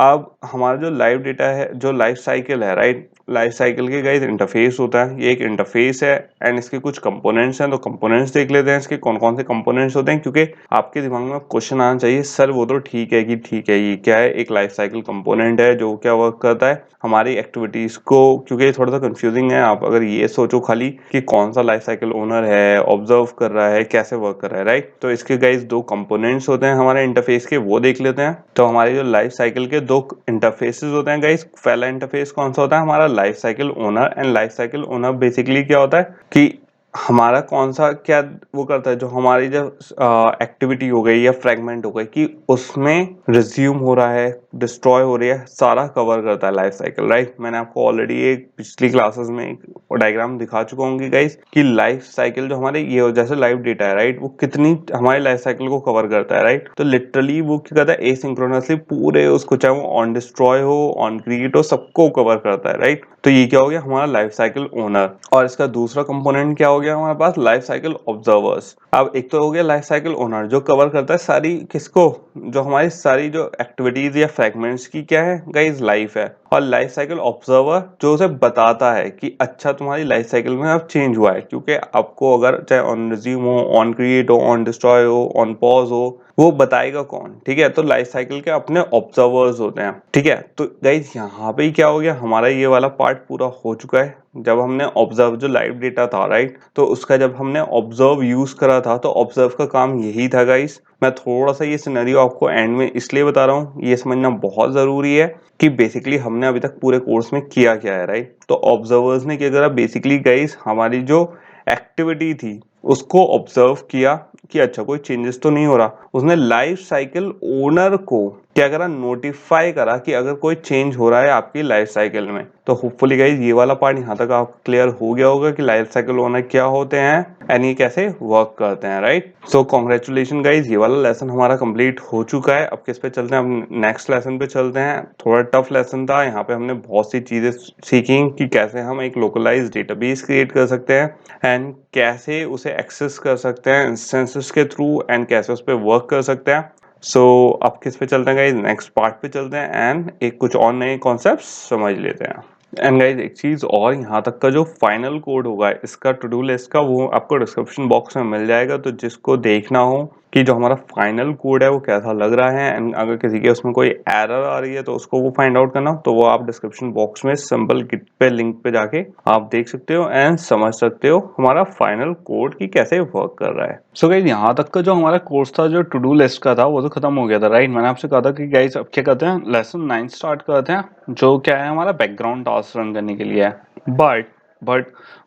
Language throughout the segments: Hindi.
अब हमारा जो लाइव डेटा है, जो लाइफ साइकिल है, राइट, लाइफ साइकिल के गाइस इंटरफेस होता है, ये एक इंटरफेस है एंड इसके कुछ कंपोनेंट्स हैं। तो कंपोनेंट्स देख लेते हैं इसके कौन कौन से कंपोनेंट्स होते हैं, क्योंकि आपके दिमाग में क्वेश्चन आना चाहिए सर वो तो ठीक है कि ठीक है ये क्या है, एक लाइफ साइकिल कंपोनेंट है जो क्या वर्क करता है हमारी एक्टिविटीज को, क्योंकि ये थोड़ा सा कंफ्यूजिंग है। आप अगर ये सोचो खाली कि कौन सा लाइफ साइकिल ओनर है, ऑब्जर्व कर रहा है, कैसे वर्क कर रहा है, राइट, तो इसके गाइस दो कंपोनेंट्स होते हैं हमारे इंटरफेस के, वो देख लेते हैं। तो हमारे जो लाइफ साइकिल के दो इंटरफेसेस होते हैं गाइस, पहला इंटरफेस कौन सा होता है हमारा life cycle owner. And life cycle owner basically क्या होता है कि हमारा कौन सा क्या वो करता है, जो हमारी जब एक्टिविटी हो गई या फ्रेगमेंट हो गई कि उसमें रिज्यूम हो रहा है, डिस्ट्रॉय हो रही है, सारा कवर करता है लाइफ साइकिल, राइट। मैंने आपको ऑलरेडी एक पिछली क्लासेस में एक डायग्राम दिखा चुका हूँ गाइस कि लाइफ साइकिल जो हमारे ये जैसे लाइव डेटा है, राइट, वो कितनी हमारी लाइफ साइकिल को कवर करता है, राइट। तो लिटरली वो क्या करता है एसिंक्रोनसली पूरे उसको, चाहे वो ऑन डिस्ट्रॉय हो, ऑन क्रिएट हो, सबको कवर करता है, राइट। तो ये क्या हो गया हमारा लाइफ साइकिल ओनर। और इसका दूसरा कंपोनेंट क्या हो गया हमारे पास लाइफ साइकिल ऑब्जर्वर्स। अब एक तो हो गया लाइफ साइकिल ओनर जो कवर करता है सारी किसको, जो हमारी सारी जो एक्टिविटीज या फ्रेगमेंट्स की क्या है गाइस लाइफ है। और लाइफ साइकिल ऑब्जर्वर जो उसे बताता है कि अच्छा तुम्हारी लाइफ साइकिल में अब चेंज हुआ है, क्योंकि आपको अगर चाहे ऑन रिज्यूम हो, ऑन क्रिएट हो, ऑन डिस्ट्रॉय हो, ऑन पॉज हो, वो बताएगा कौन, ठीक है। तो लाइफ साइकिल के अपने ऑब्जर्वर्स होते हैं, ठीक है। तो गाइस यहाँ पे क्या हो गया हमारा ये वाला पार्ट पूरा हो चुका है। जब हमने ऑब्जर्व जो लाइव डेटा था, राइट, तो उसका जब हमने ऑब्जर्व यूज करा था, तो ऑब्जर्व का काम यही था गाइस। मैं थोड़ा सा ये सिनेरियो आपको एंड में इसलिए बता रहा हूँ, ये समझना बहुत जरूरी है कि बेसिकली हमने अभी तक पूरे कोर्स में किया क्या है, राइट। तो ऑब्जर्वर्स ने क्या करा बेसिकली गाइस, हमारी जो एक्टिविटी थी उसको ऑब्जर्व किया कि अच्छा कोई चेंजेस तो नहीं हो रहा। उसने लाइफ साइकिल ओनर को क्या करा नोटिफाई करा कि अगर कोई चेंज हो रहा है आपकी लाइफ साइकिल में। तो होपफुली गाइस ये वाला पार्ट यहाँ तक आप क्लियर हो गया होगा कि लाइफ साइकिल ओनर क्या होते हैं एंड ये कैसे वर्क करते हैं, राइट। सो कॉन्ग्रेचुलेशन गाइस, ये वाला लेसन हमारा कंप्लीट हो चुका है। अब किस पे चलते हैं, अब नेक्स्ट लेसन पे चलते हैं। थोड़ा टफ लेसन था, यहाँ पे हमने बहुत सी चीजें सीखी कि कैसे हम एक लोकलाइज डेटाबेस क्रिएट कर सकते हैं एंड कैसे उसे एक्सेस कर सकते हैं इंस्टेंसेस के थ्रू एंड कैसे उस पर वर्क कर सकते हैं। सो अब किस पे चलते हैं गाइस, नेक्स्ट पार्ट पे चलते हैं एंड एक कुछ और नए कॉन्सेप्ट समझ लेते हैं। एंड गाइस एक चीज और, यहाँ तक का जो फाइनल कोड होगा इसका टू डू लिस्ट का, वो आपको डिस्क्रिप्शन बॉक्स में मिल जाएगा। तो जिसको देखना हो कि जो हमारा फाइनल कोड है वो कैसा लग रहा है एंड अगर किसी के उसमें कोई एरर आ रही है तो उसको वो फाइंड आउट करना, तो वो आप डिस्क्रिप्शन बॉक्स में सिंपल गिट पे लिंक पे जाके आप देख सकते हो एंड समझ सकते हो हमारा फाइनल कोड की कैसे वर्क कर रहा है। सो गाइस यहाँ तक का जो हमारा कोर्स था, जो टू डू लिस्ट का था, वो तो खत्म हो गया था, राइट। मैंने आपसे कहा था कि गाइस अब क्या करते हैं, लेसन 9 स्टार्ट करते हैं, जो क्या है हमारा बैकग्राउंड टास्क रन करने के लिए है। बट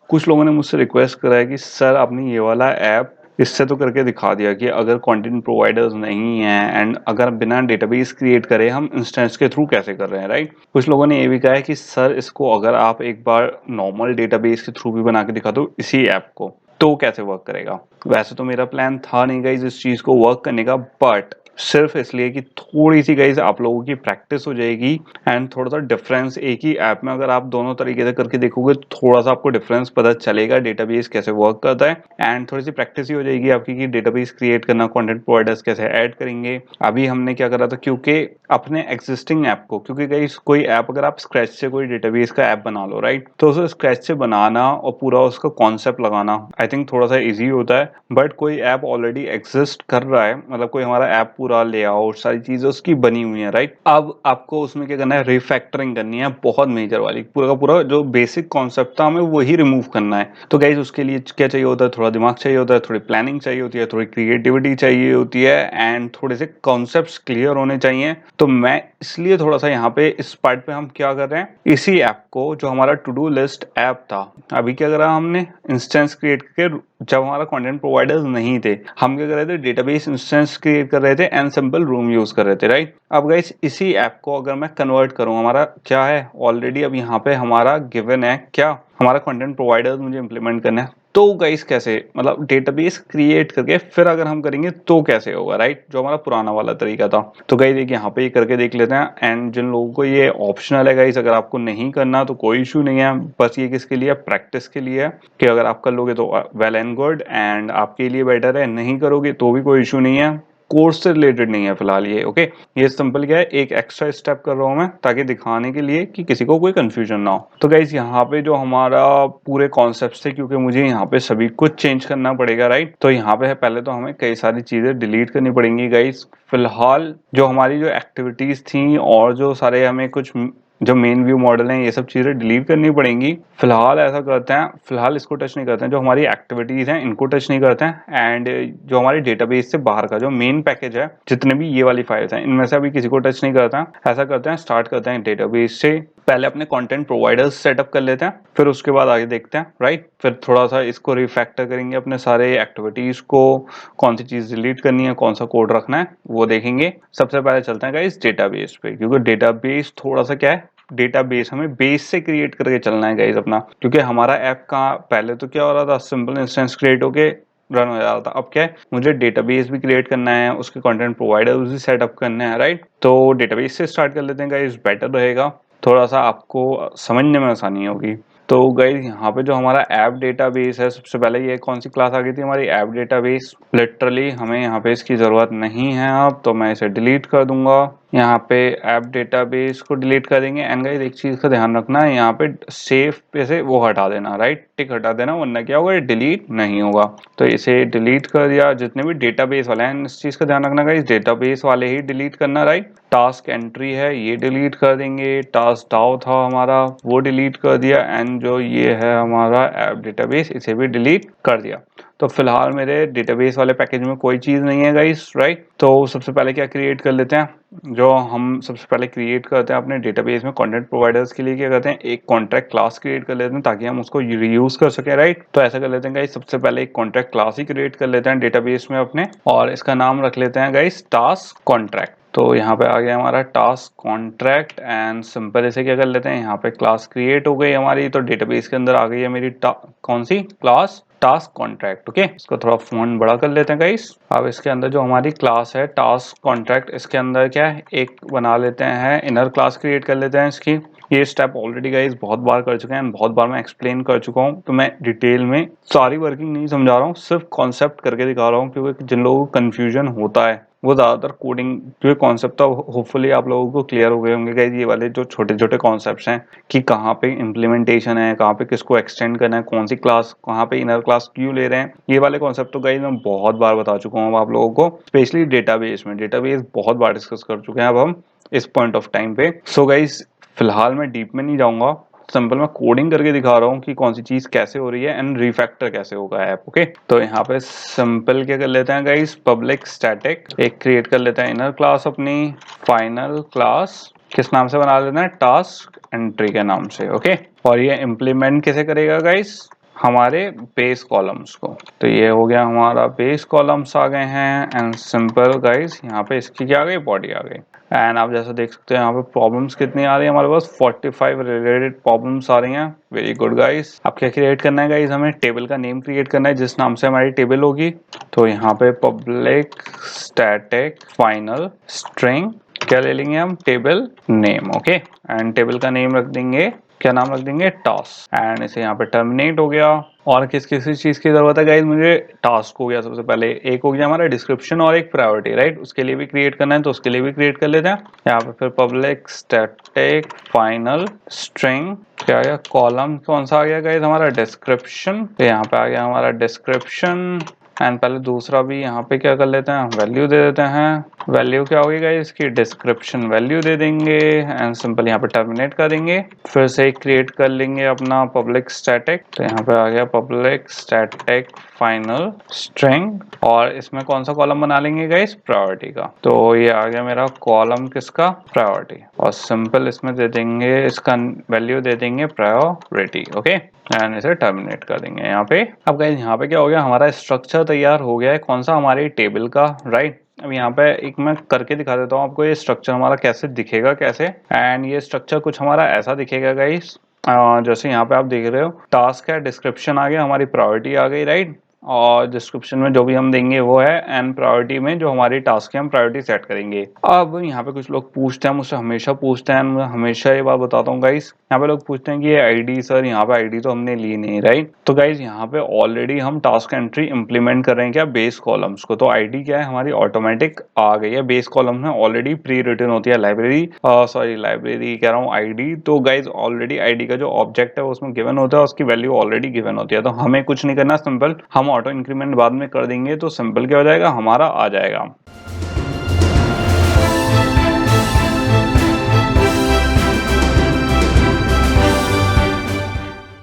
कुछ लोगों ने मुझसे रिक्वेस्ट करा है कि सर आपने ये वाला ऐप इससे तो करके दिखा दिया कि अगर कंटेंट प्रोवाइडर्स नहीं है एंड अगर बिना डेटाबेस क्रिएट करे हम इंस्टेंस के थ्रू कैसे कर रहे हैं, राइट। कुछ लोगों ने ये भी कहा है कि सर इसको अगर आप एक बार नॉर्मल डेटाबेस के थ्रू भी बना के दिखा दो इसी ऐप को, तो कैसे वर्क करेगा। वैसे तो मेरा प्लान था नहीं गाइज इस चीज को वर्क करने का, बट सिर्फ इसलिए कि थोड़ी सी गाइज आप लोगों की प्रैक्टिस हो जाएगी एंड थोड़ा सा डिफरेंस एक ही ऐप में अगर आप दोनों तरीके से करके देखोगे तो थोड़ा सा आपको डिफरेंस पता चलेगा डेटाबेस कैसे वर्क करता है एंड थोड़ी सी प्रैक्टिस ही हो जाएगी आपकी कि डेटाबेस क्रिएट करना, कंटेंट प्रोवाइडर्स कैसे ऐड करेंगे। अभी हमने क्या करा था, क्योंकि अपने एग्जिस्टिंग ऐप को, क्योंकि गाइज कोई ऐप अगर आप स्क्रैच से कोई डेटाबेस का ऐप बना लो, राइट, तो उसे स्क्रैच से बनाना और पूरा उसका कॉन्सेप्ट लगाना आई थिंक थोड़ा सा इजी होता है। बट कोई ऐप ऑलरेडी एग्जिस्ट कर रहा है, मतलब कोई हमारा ऐप पूरा लेआउट सारी चीजें उसकी बनी हुई है, राइट। अब आपको उसमें क्या करना है, रिफैक्टरिंग करनी है बहुत मेजर वाली, पूरा का पूरा जो बेसिक कॉन्सेप्ट था हमें वही रिमूव करना है। तो गाइज उसके लिए क्या चाहिए होता है, थोड़ा दिमाग चाहिए होता है, थोड़ी प्लानिंग चाहिए होती है, थोड़ी क्रिएटिविटी चाहिए होती है एंड थोड़े से कॉन्सेप्ट क्लियर होने चाहिए। तो मैं इसलिए थोड़ा सा यहाँ पे इस पार्ट पे हम क्या कर रहे हैं, इसी ऐप को जो हमारा टू डू लिस्ट ऐप था, अभी क्या करा हमने इंस्टेंस क्रिएट करके, जब हमारा कंटेंट प्रोवाइडर्स नहीं थे हम क्या कर रहे थे, डेटाबेस इंस्टेंस क्रिएट कर रहे थे एंड सिंपल रूम यूज कर रहे थे, राइट। अब गाइस इसी ऐप को अगर मैं कन्वर्ट करूं, हमारा क्या है ऑलरेडी अब यहाँ पे हमारा गिवन है क्या, हमारा कंटेंट प्रोवाइडर्स मुझे इंप्लीमेंट करना है। तो गाइस कैसे, मतलब डेटाबेस क्रिएट करके फिर अगर हम करेंगे तो कैसे होगा, राइट, जो हमारा पुराना वाला तरीका था। तो गाइस देखिए यहाँ पे ये करके देख लेते हैं एंड जिन लोगों को ये ऑप्शनल है गाइस, अगर आपको नहीं करना तो कोई इशू नहीं है, बस ये किसके लिए, प्रैक्टिस के लिए, कि अगर आप कर लोगे तो वेल एंड गुड एंड आपके लिए बेटर है, नहीं करोगे तो भी कोई इशू नहीं है। कोर्स से रिलेटेड नहीं है फिलहाल ये। ओके, ये सिंपल क्या है, एक एक्स्ट्रा स्टेप कर रहा हूँ मैं ताकि दिखाने के लिए कि किसी को कोई कंफ्यूजन ना हो। तो गाइज यहाँ पे जो हमारा पूरे कॉन्सेप्ट थे, क्योंकि मुझे यहाँ पे सभी कुछ चेंज करना पड़ेगा, राइट। तो यहाँ पे है पहले तो हमें कई सारी चीजें डिलीट करनी पड़ेंगी गाइज। फिलहाल जो हमारी जो एक्टिविटीज थी और जो सारे हमें कुछ जो मेन व्यू मॉडल है, ये सब चीजें डिलीट करनी पड़ेंगी। फिलहाल ऐसा करते हैं, फिलहाल इसको टच नहीं करते हैं, जो हमारी एक्टिविटीज हैं इनको टच नहीं करते हैं। एंड जो हमारे डेटाबेस से बाहर का जो मेन पैकेज है, जितने भी ये वाली फाइल्स हैं, इनमें से अभी किसी को टच नहीं करता है। ऐसा करते हैं, स्टार्ट करते हैं डेटाबेस से। पहले अपने कंटेंट प्रोवाइडर्स सेटअप कर लेते हैं, फिर उसके बाद आगे देखते हैं, राइट। फिर थोड़ा सा इसको रिफैक्टर करेंगे, अपने सारे एक्टिविटीज को, कौन सी चीज डिलीट करनी है, कौन सा कोड रखना है, वो देखेंगे। सबसे पहले चलते हैं गाइस डेटाबेस पे, क्योंकि डेटाबेस थोड़ा सा क्या है, डेटाबेस हमें बेस से क्रिएट करके चलना है गाइस अपना। क्योंकि हमारा ऐप का पहले तो क्या हो रहा था, सिंपल इंस्टेंस क्रिएट होके रन हो जा रहा था। अब क्या है, मुझे डेटाबेस भी क्रिएट करना है, उसके कंटेंट प्रोवाइडर भी सेटअप करने हैं, राइट। तो डेटाबेस से स्टार्ट कर लेते हैं गाइस, बेटर रहेगा, थोड़ा सा आपको समझने में आसानी होगी। तो गाइस यहाँ पे जो हमारा ऐप डेटाबेस है, सबसे पहले ये कौन सी क्लास आ गई थी हमारी, ऐप डेटाबेस। लिटरली हमें यहाँ पे इसकी जरूरत नहीं है अब, तो मैं इसे डिलीट कर दूंगा। यहाँ पे ऐप डेटाबेस को डिलीट कर देंगे। एंड गाइस एक चीज का ध्यान रखना है, यहाँ पे सेव पे से वो हटा देना, राइट, टिक हटा देना, वरना क्या होगा, डिलीट नहीं होगा। तो इसे डिलीट कर दिया। जितने भी डेटाबेस वाले हैं इस चीज का ध्यान रखना गाइस, डेटाबेस वाले ही डिलीट करना, राइट। टास्क एंट्री है ये डिलीट कर देंगे, टास्क डाउ था हमारा वो डिलीट कर दिया, एंड जो ये है हमारा ऐप डेटाबेस, इसे भी डिलीट कर दिया। तो फिलहाल मेरे डेटाबेस वाले पैकेज में कोई चीज नहीं है गाइस, राइट। तो सबसे पहले क्या क्रिएट कर लेते हैं, जो हम सबसे पहले क्रिएट करते हैं अपने डेटाबेस में कंटेंट प्रोवाइडर्स के लिए, क्या करते हैं, एक कॉन्ट्रैक्ट क्लास क्रिएट कर लेते हैं ताकि हम उसको रीयूज कर सके, राइट। तो ऐसा कर लेते हैं गाइस, सबसे पहले एक कॉन्ट्रैक्ट क्लास ही क्रिएट कर लेते हैं डेटाबेस में अपने, और इसका नाम रख लेते हैं गाइस टास्क कॉन्ट्रैक्ट। तो यहाँ पे आ गया हमारा टास्क कॉन्ट्रैक्ट, एंड सिंपल इसे क्या कर लेते हैं, यहाँ पे क्लास क्रिएट हो गई हमारी। तो डेटाबेस के अंदर आ गई है मेरी कौन सी क्लास, टास्क कॉन्ट्रैक्ट। ओके, इसको थोड़ा फोन बड़ा कर लेते हैं गाइस। अब इसके अंदर जो हमारी क्लास है टास्क कॉन्ट्रैक्ट, इसके अंदर क्या है, एक बना लेते हैं इनर क्लास क्रिएट कर लेते हैं इसकी। ये स्टेप ऑलरेडी गाइस बहुत बार कर चुके हैं, बहुत बार मैं एक्सप्लेन कर चुका हूँ, तो मैं डिटेल में सारी वर्किंग नहीं समझा रहा हूँ, सिर्फ कॉन्सेप्ट करके दिखा रहा हूँ। क्योंकि जिन लोगों को कंफ्यूजन होता है वो ज्यादातर कोडिंग जो कॉन्सेप्ट था, होपफुली आप लोगों को क्लियर हो गए होंगे गाइस। ये वाले जो छोटे छोटे कॉन्सेप्ट्स हैं कि कहाँ पे इम्प्लीमेंटेशन है, कहाँ पे किसको एक्सटेंड करना है, कौन सी क्लास, कहाँ पे इनर क्लास क्यों ले रहे हैं, ये वाले कॉन्सेप्ट तो गाइस मैं बहुत बार बता चुका हूँ आप लोगों को, स्पेशली डेटाबेस में। डेटाबेस बहुत बार डिस्कस कर चुके हैं अब हम इस पॉइंट ऑफ टाइम पे। सो गाइस फिलहाल मैं डीप में नहीं जाऊंगा, सिंपल मैं कोडिंग करके दिखा रहा हूँ कि कौन सी चीज कैसे हो रही है एंड रिफैक्टर कैसे होगा ऐप। ओके, तो यहाँ पे सिंपल क्या कर लेते हैं गाइस, पब्लिक स्टैटिक एक क्रिएट कर लेते हैं इनर क्लास अपनी, फाइनल क्लास किस नाम से बना लेना है, टास्क एंट्री के नाम से। ओके, और ये इम्प्लीमेंट कैसे करेगा गाइस, हमारे बेस कॉलम्स को। तो ये हो गया हमारा बेस कॉलम्स आ गए हैं, एंड सिंपल गाइस यहाँ पे इसकी क्या आ गई, बॉडी आ गई। एंड आप जैसा देख सकते हैं यहाँ पे प्रॉब्लम्स कितनी आ रही है हमारे पास, 45 रिलेटेड प्रॉब्लम्स आ रही हैं। Very good guys. अब क्या क्रिएट करना है गाइस, हमें टेबल का नेम क्रिएट करना है जिस नाम से हमारी टेबल होगी। तो यहाँ पे पब्लिक स्टैटिक फाइनल स्ट्रिंग क्या ले लेंगे हम, table name. Okay, and table का नेम रख देंगे, क्या नाम रख देंगे, टास्क। एंड इसे यहाँ पे टर्मिनेट हो गया। और किस किस चीज की जरूरत है गाइस, मुझे टास्क हो गया सबसे पहले, एक हो गया हमारा डिस्क्रिप्शन और एक प्रायोरिटी, राइट। उसके लिए भी क्रिएट करना है तो उसके लिए भी क्रिएट कर लेते हैं। यहाँ पे फिर पब्लिक स्टैटिक फाइनल स्ट्रिंग क्या आया, कॉलम कौन सा आ गया गाइस, हमारा डिस्क्रिप्शन। तो यहाँ पे आ गया हमारा डिस्क्रिप्शन। एंड पहले दूसरा भी यहाँ पे क्या कर लेते हैं, वैल्यू दे देते हैं। वैल्यू क्या होगी गाइस इसकी, डिस्क्रिप्शन वैल्यू दे देंगे, एंड सिंपल यहाँ पे टर्मिनेट कर देंगे। फिर से क्रिएट कर लेंगे अपना पब्लिक स्टैटिक। तो यहाँ पे आ गया पब्लिक स्टैटिक फाइनल स्ट्रिंग, और इसमें कौन सा कॉलम बना लेंगे गाइस, प्रायोरिटी का। तो ये आ गया मेरा कॉलम किसका, प्रायोरिटी, और सिंपल इसमें दे देंगे, इसका वैल्यू दे देंगे प्रायोरिटी। ओके, एंड इसे टर्मिनेट कर देंगे यहाँ पे। अब गाइस यहाँ पे क्या हो गया, हमारा स्ट्रक्चर तैयार हो गया है, कौन सा, हमारी टेबल का, राइट। अब यहाँ पे एक मैं करके दिखा देता हूँ आपको ये स्ट्रक्चर हमारा कैसे दिखेगा कैसे। एंड ये स्ट्रक्चर कुछ हमारा ऐसा दिखेगा गाइस, जैसे यहाँ पे आप देख रहे हो, टास्क है, डिस्क्रिप्शन आ गया, हमारी प्रायोरिटी आ गई, राइट। और डिस्क्रिप्शन में जो भी हम देंगे वो है, एंड प्रायोरिटी में जो हमारी टास्क है हम प्रायोरिटी सेट करेंगे। अब यहाँ पे कुछ लोग पूछते हैं मुझसे, हमेशा पूछते हैं, मैं हमेशा ये बात बताता हूँ गाइस, यहाँ पे लोग पूछते हैं कि ये आईडी सर, यहाँ पे आईडी तो हमने ली नहीं, राइट। तो गाइस यहाँ पे ऑलरेडी हम टास्क एंट्री इंप्लीमेंट कर रहे हैं क्या, बेस कॉलम्स को। तो आईडी क्या है हमारी ऑटोमेटिक आ गई है, बेस कॉलम में ऑलरेडी प्री रिटन होती है लाइब्रेरी, सॉरी लाइब्रेरी कह रहा हूँ आईडी। तो गाइज ऑलरेडी आईडी का जो ऑब्जेक्ट है उसमें गिवन होता है, उसकी वैल्यू ऑलरेडी गिवन होती है, तो हमें कुछ नहीं करना, सिंपल हम ऑटो इंक्रीमेंट बाद में कर देंगे, तो सिंपल क्या हो जाएगा, हमारा आ जाएगा।